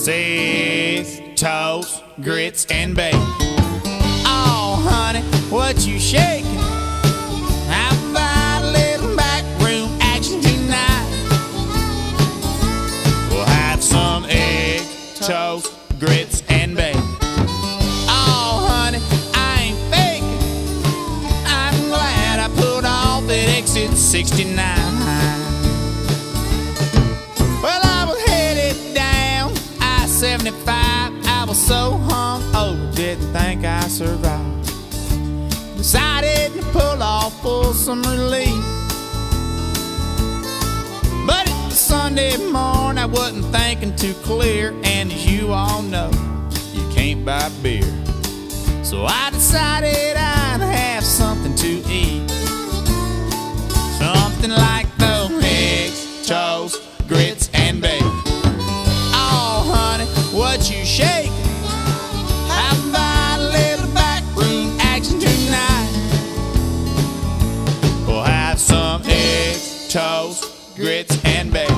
eggs, toast, grits, and bacon. Oh, honey, what you shaking? How about a little backroom action tonight? We'll have some eggs, toast, grits, and bacon. Oh, honey, I ain't faking. I'm glad I pulled off at exit 69. Well, I was headed down I-75. I was so hungover, didn't think I survived. Decided to pull off for some relief. But it was Sunday morning, I wasn't thinking too clear. And as you all know, you can't buy beer. So I decided I'd have something to eat. Something like those eggs, toast, grits, and bacon. Oh, honey, what you shaking? How about a little backroom action tonight? We'll have some eggs, toast, grits, and bacon.